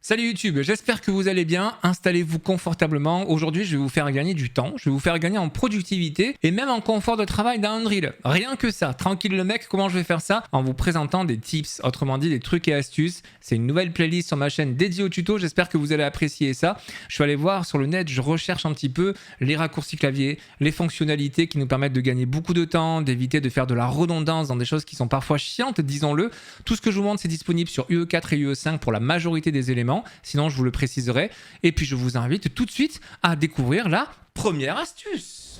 Salut YouTube, j'espère que vous allez bien, installez-vous confortablement. Aujourd'hui je vais vous faire gagner du temps, je vais vous faire gagner en productivité et même en confort de travail dans Unreal. Rien que ça, tranquille le mec, comment je vais faire ça? En vous présentant des tips, autrement dit des trucs et astuces. C'est une nouvelle playlist sur ma chaîne dédiée aux tutos, j'espère que vous allez apprécier ça. Je suis allé voir sur le net, je recherche un petit peu les raccourcis clavier, les fonctionnalités qui nous permettent de gagner beaucoup de temps, d'éviter de faire de la redondance dans des choses qui sont parfois chiantes, disons-le. Tout ce que je vous montre c'est disponible sur UE4 et UE5 pour la majorité des éléments. Sinon, je vous le préciserai. Et puis, je vous invite tout de suite à découvrir la première astuce.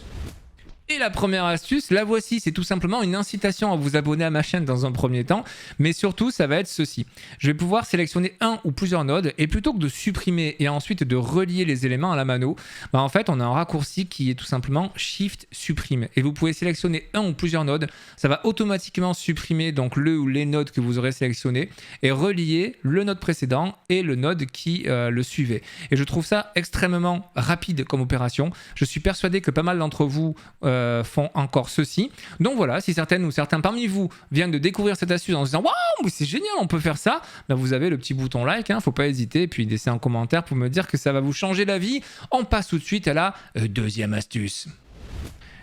Et la première astuce, la voici, c'est tout simplement une incitation à vous abonner à ma chaîne dans un premier temps, mais surtout ça va être ceci. Je vais pouvoir sélectionner un ou plusieurs nodes et plutôt que de supprimer et ensuite de relier les éléments à la mano, en fait on a un raccourci qui est tout simplement Shift Supprime. Et vous pouvez sélectionner un ou plusieurs nodes, ça va automatiquement supprimer donc le ou les nodes que vous aurez sélectionnés et relier le node précédent et le node qui le suivait. Et je trouve ça extrêmement rapide comme opération. Je suis persuadé que pas mal d'entre vous font encore ceci. Donc voilà, si certaines ou certains parmi vous viennent de découvrir cette astuce en se disant waouh, c'est génial, on peut faire ça, vous avez le petit bouton like, faut pas hésiter, et puis laissez un commentaire pour me dire que ça va vous changer la vie. On passe tout de suite à la deuxième astuce.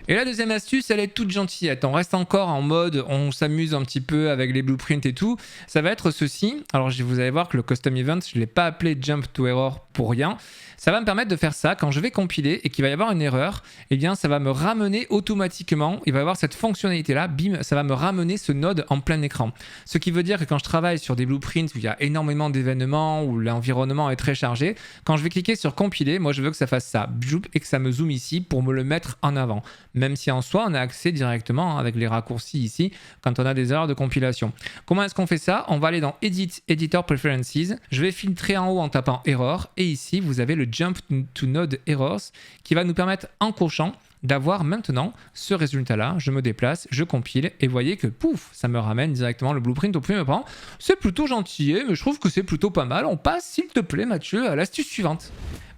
Et la deuxième astuce, elle est toute gentillette. On reste encore en mode, on s'amuse un petit peu avec les blueprints et tout. Ça va être ceci. Alors, vous allez voir que le custom event, je ne l'ai pas appelé jump to error pour rien. Ça va me permettre de faire ça quand je vais compiler et qu'il va y avoir une erreur. Eh bien, ça va me ramener automatiquement. Il va y avoir cette fonctionnalité-là. Bim, ça va me ramener ce node en plein écran. Ce qui veut dire que quand je travaille sur des blueprints où il y a énormément d'événements, où l'environnement est très chargé, quand je vais cliquer sur compiler, moi, je veux que ça fasse ça. Et que ça me zoome ici pour me le mettre en avant. Même si en soi, on a accès directement avec les raccourcis ici quand on a des erreurs de compilation. Comment est-ce qu'on fait ça? On va aller dans Edit, Editor Preferences. Je vais filtrer en haut en tapant Error. Et ici, vous avez le Jump to Node Errors qui va nous permettre en cochant d'avoir maintenant ce résultat-là. Je me déplace, je compile et voyez que pouf, ça me ramène directement le blueprint au premier plan. C'est plutôt gentil, mais je trouve que c'est plutôt pas mal. On passe, s'il te plaît, Mathieu, à l'astuce suivante.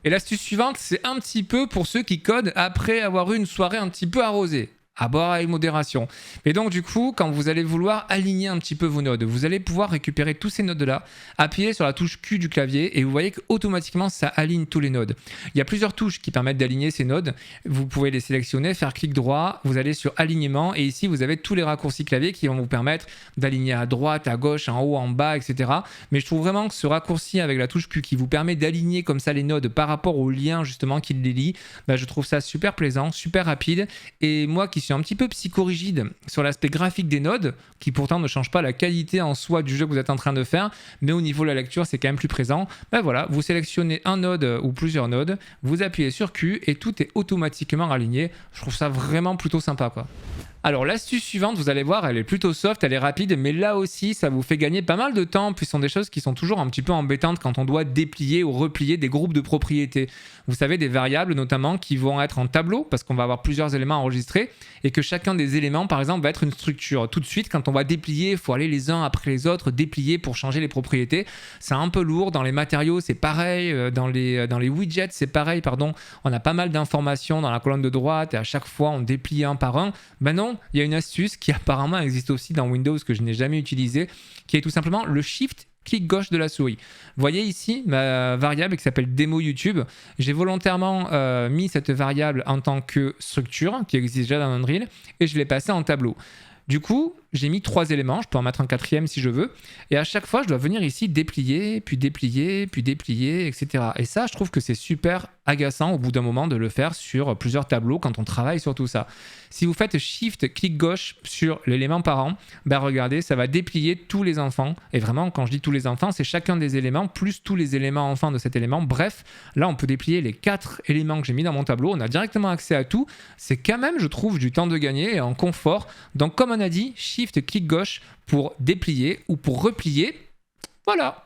Et l'astuce suivante, c'est un petit peu pour ceux qui codent après avoir eu une soirée un petit peu arrosée. À boire avec modération. Et donc du coup, quand vous allez vouloir aligner un petit peu vos nodes, vous allez pouvoir récupérer tous ces nodes-là, appuyer sur la touche Q du clavier et vous voyez qu'automatiquement ça aligne tous les nodes. Il y a plusieurs touches qui permettent d'aligner ces nodes. Vous pouvez les sélectionner, faire clic droit, vous allez sur alignement et ici vous avez tous les raccourcis clavier qui vont vous permettre d'aligner à droite, à gauche, en haut, en bas, etc. Mais je trouve vraiment que ce raccourci avec la touche Q qui vous permet d'aligner comme ça les nodes par rapport au lien justement qui les lie, je trouve ça super plaisant, super rapide. Et moi qui suis un petit peu psychorigide sur l'aspect graphique des nodes, qui pourtant ne change pas la qualité en soi du jeu que vous êtes en train de faire, mais au niveau de la lecture, c'est quand même plus présent. Voilà, vous sélectionnez un node ou plusieurs nodes, vous appuyez sur Q et tout est automatiquement aligné. Je trouve ça vraiment plutôt sympa, quoi. Alors l'astuce suivante, vous allez voir, elle est plutôt soft, elle est rapide, mais là aussi ça vous fait gagner pas mal de temps, puis ce sont des choses qui sont toujours un petit peu embêtantes quand on doit déplier ou replier des groupes de propriétés. Vous savez, des variables notamment qui vont être en tableau, parce qu'on va avoir plusieurs éléments enregistrés, et que chacun des éléments par exemple va être une structure. Tout de suite, quand on va déplier, il faut aller les uns après les autres, déplier pour changer les propriétés. C'est un peu lourd, dans les matériaux c'est pareil, dans les widgets c'est pareil, pardon. On a pas mal d'informations dans la colonne de droite, et à chaque fois on déplie un par un. Non, il y a une astuce qui apparemment existe aussi dans Windows que je n'ai jamais utilisée, qui est tout simplement le Shift clic gauche de la souris. Vous voyez ici ma variable qui s'appelle démo YouTube. J'ai volontairement mis cette variable en tant que structure qui existe déjà dans Unreal et je l'ai passée en tableau. Du coup, j'ai mis 3 éléments, je peux en mettre un 4e si je veux, et à chaque fois, je dois venir ici déplier, puis déplier, puis déplier, etc. Et ça, je trouve que c'est super agaçant au bout d'un moment de le faire sur plusieurs tableaux quand on travaille sur tout ça. Si vous faites Shift, clic gauche sur l'élément parent, regardez, ça va déplier tous les enfants. Et vraiment, quand je dis tous les enfants, c'est chacun des éléments plus tous les éléments enfants de cet élément. Bref, là, on peut déplier les 4 éléments que j'ai mis dans mon tableau. On a directement accès à tout. C'est quand même, je trouve, du temps de gagner et en confort. Donc, comme on a dit, Shift, clic gauche pour déplier ou pour replier. Voilà.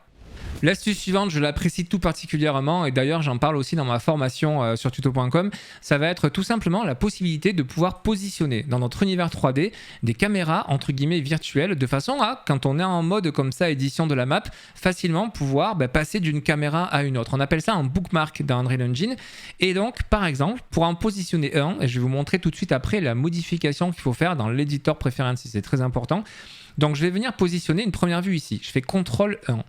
L'astuce suivante, je l'apprécie tout particulièrement et d'ailleurs j'en parle aussi dans ma formation sur tuto.com, ça va être tout simplement la possibilité de pouvoir positionner dans notre univers 3D des caméras entre guillemets virtuelles de façon à, quand on est en mode comme ça édition de la map, facilement pouvoir passer d'une caméra à une autre. On appelle ça un bookmark dans Unreal Engine et donc par exemple pour en positionner un, et je vais vous montrer tout de suite après la modification qu'il faut faire dans l'editor Preferences, c'est très important. Donc je vais venir positionner une première vue ici, je fais CTRL 1.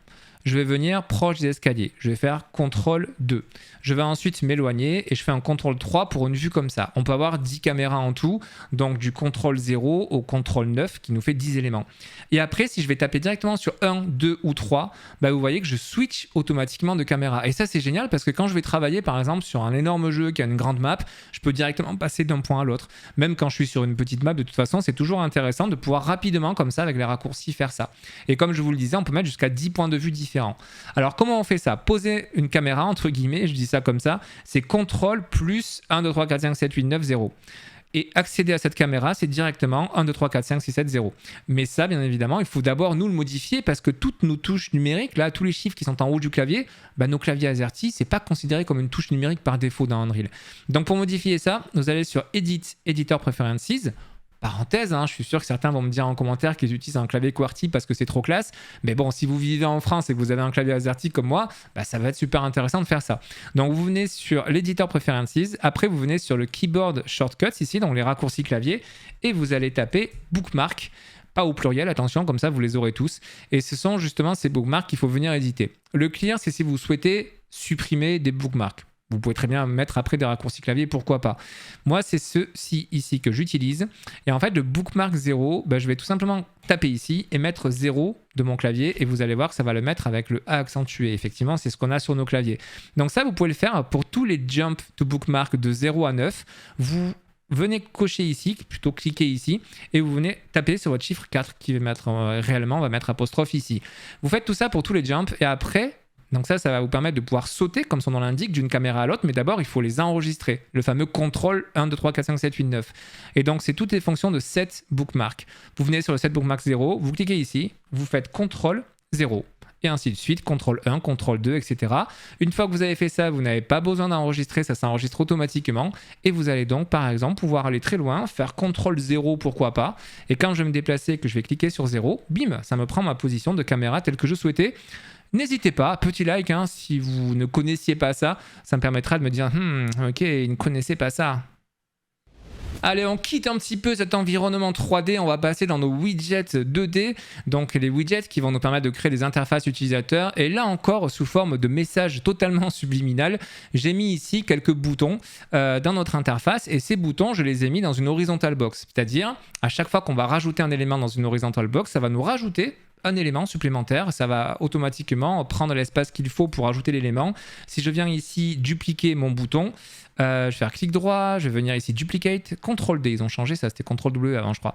je vais venir proche des escaliers. Je vais faire CTRL 2. Je vais ensuite m'éloigner et je fais un CTRL 3 pour une vue comme ça. On peut avoir 10 caméras en tout, donc du CTRL 0 au CTRL 9 qui nous fait 10 éléments. Et après, si je vais taper directement sur 1, 2 ou 3, bah vous voyez que je switch automatiquement de caméra. Et ça, c'est génial parce que quand je vais travailler par exemple sur un énorme jeu qui a une grande map, je peux directement passer d'un point à l'autre. Même quand je suis sur une petite map, de toute façon, c'est toujours intéressant de pouvoir rapidement, comme ça, avec les raccourcis, faire ça. Et comme je vous le disais, on peut mettre jusqu'à 10 points de vue différents. Alors, comment on fait ça? Poser une caméra, entre guillemets, je dis ça comme ça, c'est CTRL plus 1, 2, 3, 4, 5, 7, 8, 9, 0. Et accéder à cette caméra, c'est directement 1, 2, 3, 4, 5, 6, 7, 0. Mais ça, bien évidemment, il faut d'abord nous le modifier parce que toutes nos touches numériques, là, tous les chiffres qui sont en haut du clavier, bah, nos claviers AZERTY, c'est pas considéré comme une touche numérique par défaut dans Unreal. Donc pour modifier ça, vous allez sur Edit, Editor Preferences. Parenthèse, je suis sûr que certains vont me dire en commentaire qu'ils utilisent un clavier QWERTY parce que c'est trop classe. Mais bon, si vous vivez en France et que vous avez un clavier AZERTY comme moi, bah, ça va être super intéressant de faire ça. Donc vous venez sur l'Editor Preferences, après vous venez sur le Keyboard Shortcuts ici, donc les raccourcis clavier, et vous allez taper Bookmark, pas au pluriel, attention, comme ça vous les aurez tous. Et ce sont justement ces bookmarks qu'il faut venir éditer. Le clear, c'est si vous souhaitez supprimer des bookmarks. Vous pouvez très bien mettre après des raccourcis clavier, pourquoi pas. Moi, c'est ceux-ci ici que j'utilise. Et en fait, le bookmark 0, bah, je vais tout simplement taper ici et mettre 0 de mon clavier. Et vous allez voir que ça va le mettre avec le A accentué. Effectivement, c'est ce qu'on a sur nos claviers. Donc ça, vous pouvez le faire pour tous les jump to bookmark de 0 à 9. Vous venez cocher ici, plutôt cliquer ici, et vous venez taper sur votre chiffre 4 qui va mettre réellement, on va mettre apostrophe ici. Vous faites tout ça pour tous les jumps. Et après... Donc ça va vous permettre de pouvoir sauter, comme son nom l'indique, d'une caméra à l'autre, mais d'abord, il faut les enregistrer. Le fameux contrôle 1, 2, 3, 4, 5, 7, 8, 9. Et donc, c'est toutes les fonctions de set bookmark. Vous venez sur le set bookmark 0, vous cliquez ici, vous faites contrôle 0. Et ainsi de suite, contrôle 1, contrôle 2, etc. Une fois que vous avez fait ça, vous n'avez pas besoin d'enregistrer, ça s'enregistre automatiquement. Et vous allez donc, par exemple, pouvoir aller très loin, faire contrôle 0, pourquoi pas. Et quand je vais me déplacer et que je vais cliquer sur 0, bim, ça me prend ma position de caméra telle que je souhaitais. N'hésitez pas, petit like, si vous ne connaissiez pas ça, ça me permettra de me dire ok, ils ne connaissaient pas ça. Allez, on quitte un petit peu cet environnement 3D, on va passer dans nos widgets 2D, donc les widgets qui vont nous permettre de créer des interfaces utilisateurs. Et là encore, sous forme de message totalement subliminal, j'ai mis ici quelques boutons dans notre interface, et ces boutons, je les ai mis dans une horizontal box. C'est-à-dire, à chaque fois qu'on va rajouter un élément dans une horizontal box, ça va nous rajouter un élément supplémentaire, ça va automatiquement prendre l'espace qu'il faut pour ajouter l'élément. Si je viens ici dupliquer mon bouton, je vais faire clic droit, je vais venir ici duplicate, CTRL D, ils ont changé ça, c'était CTRL W avant je crois.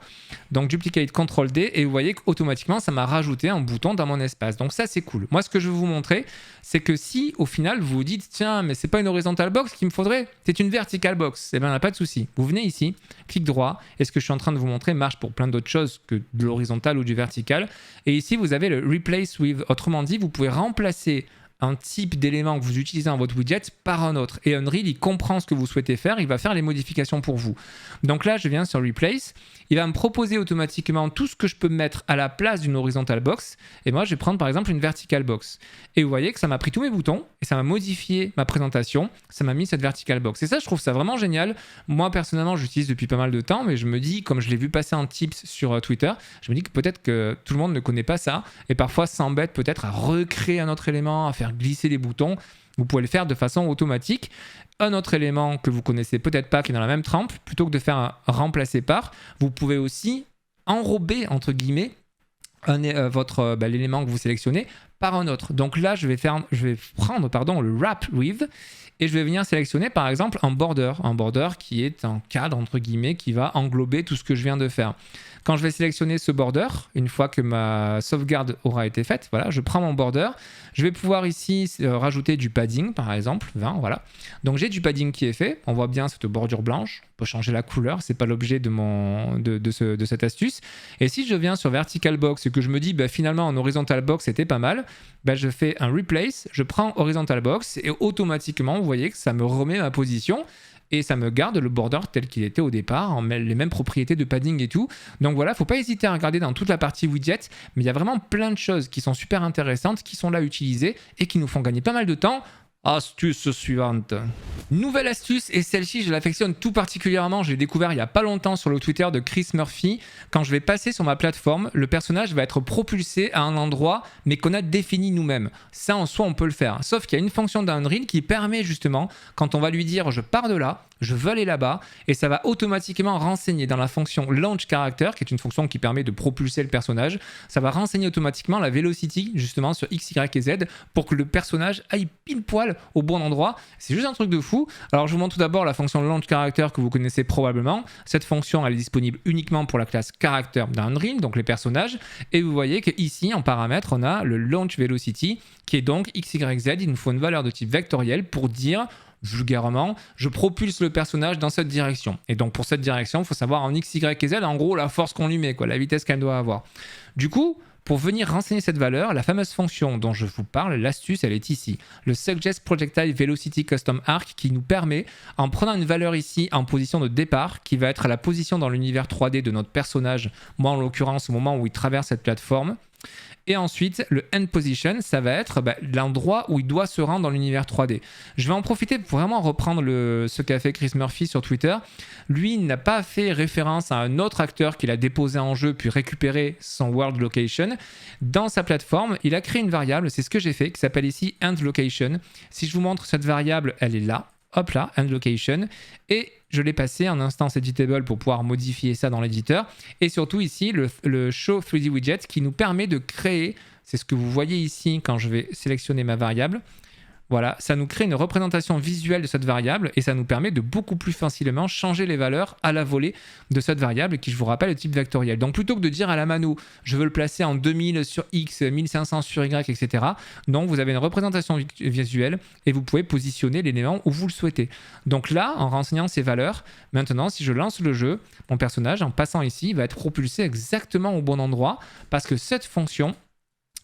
Donc duplicate, CTRL D, et vous voyez qu'automatiquement ça m'a rajouté un bouton dans mon espace. Donc ça c'est cool. Moi ce que je veux vous montrer, c'est que si au final vous vous dites tiens mais c'est pas une horizontal box qu'il me faudrait, c'est une vertical box, et bien pas de souci. Vous venez ici, clic droit, et ce que je suis en train de vous montrer marche pour plein d'autres choses que de l'horizontal ou du vertical. Et ici vous avez le replace with, autrement dit vous pouvez remplacer un type d'élément que vous utilisez dans votre widget par un autre. Et Unreal, il comprend ce que vous souhaitez faire, il va faire les modifications pour vous. Donc là, je viens sur Replace, il va me proposer automatiquement tout ce que je peux mettre à la place d'une horizontal box. Et moi, je vais prendre par exemple une vertical box. Et vous voyez que ça m'a pris tous mes boutons et ça m'a modifié ma présentation. Ça m'a mis cette vertical box. Et ça, je trouve ça vraiment génial. Moi, personnellement, j'utilise depuis pas mal de temps, mais je me dis, comme je l'ai vu passer en tips sur Twitter, je me dis que peut-être que tout le monde ne connaît pas ça et parfois s'embête peut-être à recréer un autre élément, à faire glisser les boutons. Vous pouvez le faire de façon automatique. Un autre élément que vous connaissez peut-être pas, qui est dans la même trempe, plutôt que de faire un remplacer par, vous pouvez aussi enrober, entre guillemets, l'élément que vous sélectionnez par un autre. Donc là, je vais prendre le wrap with, et je vais venir sélectionner par exemple un border qui est un cadre, entre guillemets, qui va englober tout ce que je viens de faire. Quand je vais sélectionner ce border, une fois que ma sauvegarde aura été faite, voilà, je prends mon border, je vais pouvoir ici rajouter du padding, par exemple, 20, voilà. Donc j'ai du padding qui est fait, on voit bien cette bordure blanche, on peut changer la couleur, c'est pas l'objet de cette astuce. Et si je viens sur vertical box et que je me dis finalement en horizontal box c'était pas mal, je fais un replace, je prends horizontal box et automatiquement vous voyez que ça me remet ma position. Et ça me garde le border tel qu'il était au départ, les mêmes propriétés de padding et tout. Donc voilà, faut pas hésiter à regarder dans toute la partie widget, mais il y a vraiment plein de choses qui sont super intéressantes, qui sont là utilisées et qui nous font gagner pas mal de temps Astuce suivante. Nouvelle astuce, et celle-ci je l'affectionne tout particulièrement, je l'ai découvert il n'y a pas longtemps sur le Twitter de Chris Murphy. Quand je vais passer sur ma plateforme, le personnage va être propulsé à un endroit mais qu'on a défini nous-mêmes. Ça en soi on peut le faire, sauf qu'il y a une fonction d'Unreal qui permet justement, quand on va lui dire je pars de là, je veux aller là-bas, et ça va automatiquement renseigner dans la fonction Launch Character, qui est une fonction qui permet de propulser le personnage, ça va renseigner automatiquement la velocity justement sur X, Y et Z pour que le personnage aille pile poil au bon endroit. C'est juste un truc de fou. Alors je vous montre tout d'abord la fonction Launch Character que vous connaissez probablement. Cette fonction elle est disponible uniquement pour la classe Character d'Unreal, donc les personnages, et vous voyez qu'ici en paramètre on a le Launch Velocity qui est donc X, Y, Z. Il nous faut une valeur de type vectoriel pour dire vulgairement, je propulse le personnage dans cette direction. Et donc pour cette direction, il faut savoir en X, Y et Z, en gros, la force qu'on lui met, quoi, la vitesse qu'elle doit avoir. Du coup, pour venir renseigner cette valeur, la fameuse fonction dont je vous parle, l'astuce, elle est ici. Le Suggest Projectile Velocity Custom Arc qui nous permet, en prenant une valeur ici en position de départ, qui va être à la position dans l'univers 3D de notre personnage, moi en l'occurrence au moment où il traverse cette plateforme, et ensuite, le end position, ça va être l'endroit où il doit se rendre dans l'univers 3D. Je vais en profiter pour vraiment reprendre ce qu'a fait Chris Murphy sur Twitter. Lui, il n'a pas fait référence à un autre acteur qu'il a déposé en jeu puis récupéré son world location. Dans sa plateforme, il a créé une variable, c'est ce que j'ai fait, qui s'appelle ici end location. Si je vous montre cette variable, elle est là. Hop là, end location, et je l'ai passé en instance editable pour pouvoir modifier ça dans l'éditeur, et surtout ici le show 3D widget qui nous permet de créer, c'est ce que vous voyez ici quand je vais sélectionner ma variable. Voilà, ça nous crée une représentation visuelle de cette variable et ça nous permet de beaucoup plus facilement changer les valeurs à la volée de cette variable qui, je vous rappelle, est de type vectoriel. Donc plutôt que de dire à la mano, je veux le placer en 2000 sur X, 1500 sur Y, etc. Non, vous avez une représentation visuelle et vous pouvez positionner l'élément où vous le souhaitez. Donc là, en renseignant ces valeurs, maintenant, si je lance le jeu, mon personnage, en passant ici, va être propulsé exactement au bon endroit parce que cette fonction,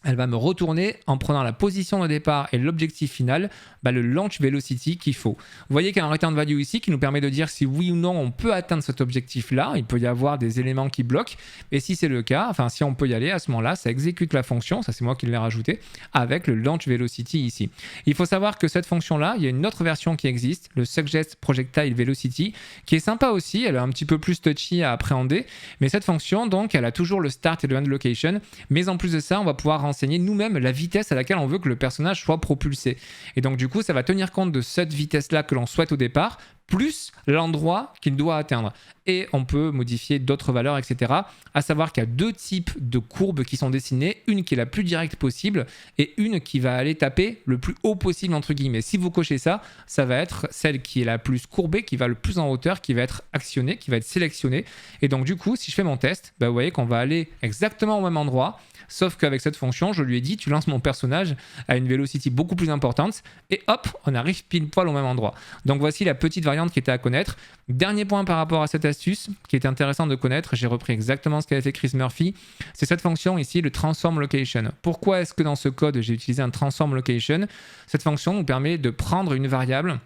elle va me retourner en prenant la position de départ et l'objectif final, le launch velocity qu'il faut. Vous voyez qu'il y a un return value ici qui nous permet de dire si oui ou non on peut atteindre cet objectif-là. Il peut y avoir des éléments qui bloquent. Et si c'est le cas, enfin si on peut y aller, à ce moment-là, ça exécute la fonction, ça c'est moi qui l'ai rajouté, avec le launch velocity ici. Il faut savoir que cette fonction-là, il y a une autre version qui existe, le Suggest Projectile Velocity, qui est sympa aussi, elle est un petit peu plus touchy à appréhender, mais cette fonction, donc, elle a toujours le start et le end location, mais en plus de ça, on va pouvoir renseigner nous-mêmes la vitesse à laquelle on veut que le personnage soit propulsé. Et donc du coup, ça va tenir compte de cette vitesse-là que l'on souhaite au départ, plus l'endroit qu'il doit atteindre. Et on peut modifier d'autres valeurs, etc. À savoir qu'il y a deux types de courbes qui sont dessinées, une qui est la plus directe possible et une qui va aller taper le plus haut possible, entre guillemets. Si vous cochez ça, ça va être celle qui est la plus courbée, qui va le plus en hauteur, qui va être actionnée, qui va être sélectionnée. Et donc du coup, si je fais mon test, vous voyez qu'on va aller exactement au même endroit, sauf qu'avec cette fonction, je lui ai dit, tu lances mon personnage à une velocity beaucoup plus importante, et hop, on arrive pile poil au même endroit. Donc voici la petite variante qui était à connaître. Dernier point par rapport à cette astuce, qui est intéressant de connaître, j'ai repris exactement ce qu'avait fait Chris Murphy, c'est cette fonction ici, le transform location. Pourquoi est-ce que dans ce code, j'ai utilisé un transform location? Cette fonction nous permet de prendre une variable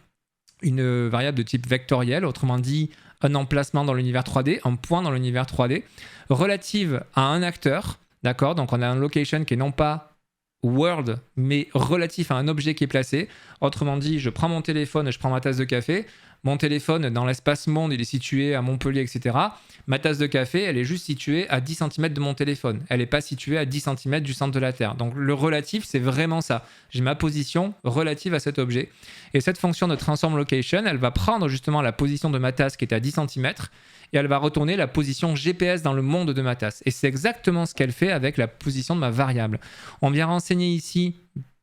de type vectoriel, autrement dit, un emplacement dans l'univers 3D, un point dans l'univers 3D, relative à un acteur. D'accord, donc on a un location qui est non pas world, mais relatif à un objet qui est placé. Autrement dit, je prends mon téléphone, je prends ma tasse de café. Mon téléphone, dans l'espace monde, il est situé à Montpellier, etc. Ma tasse de café, elle est juste située à 10 cm de mon téléphone. Elle n'est pas située à 10 cm du centre de la Terre. Donc le relatif, c'est vraiment ça. J'ai ma position relative à cet objet. Et cette fonction de transform location, elle va prendre justement la position de ma tasse qui est à 10 cm et elle va retourner la position GPS dans le monde de ma tasse. Et c'est exactement ce qu'elle fait avec la position de ma variable. On vient renseigner ici,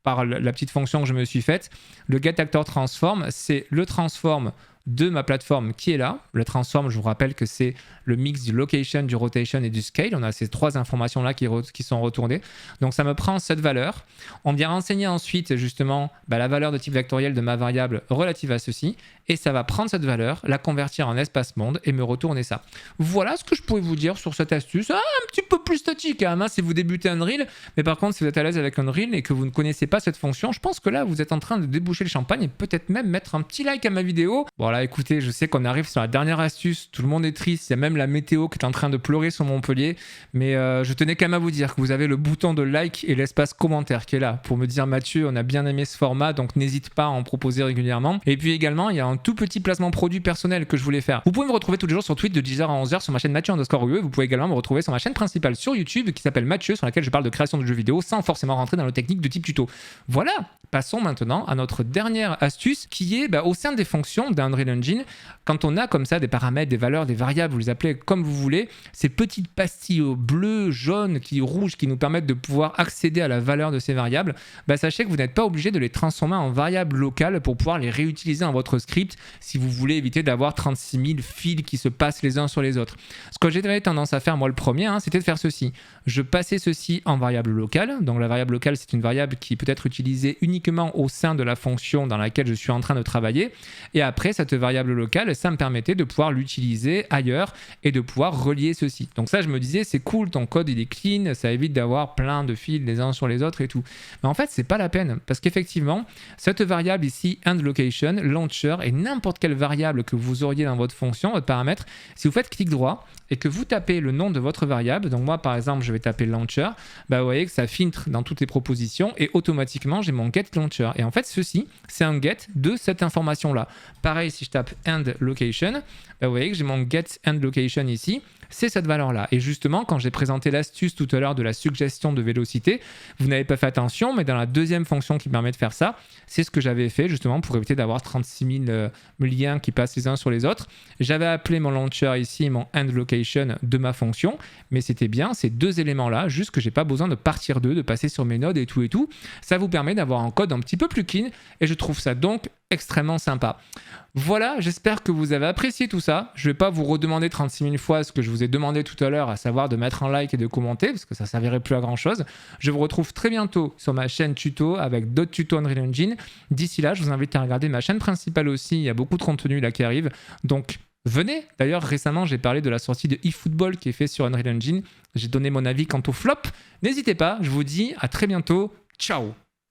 par la petite fonction que je me suis faite, le getActorTransform, c'est le transform de ma plateforme qui est là. Le transform, je vous rappelle que c'est le mix du location, du rotation et du scale. On a ces trois informations-là qui sont retournées. Donc ça me prend cette valeur. On vient renseigner ensuite justement la valeur de type vectoriel de ma variable relative à ceci. Et ça va prendre cette valeur, la convertir en espace monde et me retourner ça. Voilà ce que je pourrais vous dire sur cette astuce. Un petit peu plus statique quand même, si vous débutez Unreal. Mais par contre, si vous êtes à l'aise avec Unreal et que vous ne connaissez pas cette fonction, je pense que là, vous êtes en train de déboucher le champagne et peut-être même mettre un petit like à ma vidéo. Bon, là, Voilà, écoutez, je sais qu'on arrive sur la dernière astuce, tout le monde est triste, il y a même la météo qui est en train de pleurer sur Montpellier, mais je tenais quand même à vous dire que vous avez le bouton de like et l'espace commentaire qui est là pour me dire Mathieu, on a bien aimé ce format, donc n'hésite pas à en proposer régulièrement. Et puis également, il y a un tout petit placement produit personnel que je voulais faire. Vous pouvez me retrouver tous les jours sur Twitch de 10h à 11h sur ma chaîne Mathieu_UE. Vous pouvez également me retrouver sur ma chaîne principale sur YouTube qui s'appelle Mathieu, sur laquelle je parle de création de jeux vidéo sans forcément rentrer dans les techniques de type tuto. Voilà, passons maintenant à notre dernière astuce qui est au sein des fonctions d'Unreal Engine, quand on a comme ça des paramètres, des valeurs, des variables, vous les appelez comme vous voulez, ces petites pastilles bleues, jaunes, rouges qui nous permettent de pouvoir accéder à la valeur de ces variables, sachez que vous n'êtes pas obligé de les transformer en variables locales pour pouvoir les réutiliser dans votre script si vous voulez éviter d'avoir 36 000 fils qui se passent les uns sur les autres. Ce que j'avais tendance à faire moi le premier, c'était de faire ceci. Je passais ceci en variable locale, donc la variable locale c'est une variable qui peut être utilisée uniquement au sein de la fonction dans laquelle je suis en train de travailler, et après cette variable locale ça me permettait de pouvoir l'utiliser ailleurs et de pouvoir relier ceci. Donc ça je me disais c'est cool, ton code il est clean, ça évite d'avoir plein de fils les uns sur les autres et tout. Mais en fait c'est pas la peine, parce qu'effectivement cette variable ici, endLocation, launcher et n'importe quelle variable que vous auriez dans votre fonction, votre paramètre, si vous faites clic droit et que vous tapez le nom de votre variable, donc moi par exemple je vais taper launcher, vous voyez que ça filtre dans toutes les propositions et automatiquement j'ai mon get launcher. Et en fait ceci c'est un get de cette information là. Pareil si je tape endLocation, vous voyez que j'ai mon get endLocation ici, c'est cette valeur-là. Et justement, quand j'ai présenté l'astuce tout à l'heure de la suggestion de vélocité, vous n'avez pas fait attention, mais dans la deuxième fonction qui permet de faire ça, c'est ce que j'avais fait justement pour éviter d'avoir 36 000 liens qui passent les uns sur les autres. J'avais appelé mon launcher ici, mon endLocation de ma fonction, mais c'était bien ces deux éléments-là, juste que j'ai pas besoin de partir d'eux, de passer sur mes nodes et tout et tout. Ça vous permet d'avoir un code un petit peu plus clean et je trouve ça donc extrêmement sympa. Voilà, j'espère que vous avez apprécié tout ça. Je ne vais pas vous redemander 36 000 fois ce que je vous ai demandé tout à l'heure, à savoir de mettre un like et de commenter, parce que ça ne servirait plus à grand chose. Je vous retrouve très bientôt sur ma chaîne tuto avec d'autres tutos Unreal Engine. D'ici là, je vous invite à regarder ma chaîne principale aussi, il y a beaucoup de contenu là qui arrive. Donc venez, d'ailleurs récemment j'ai parlé de la sortie de eFootball qui est fait sur Unreal Engine. J'ai donné mon avis quant au flop. N'hésitez pas, je vous dis à très bientôt. Ciao!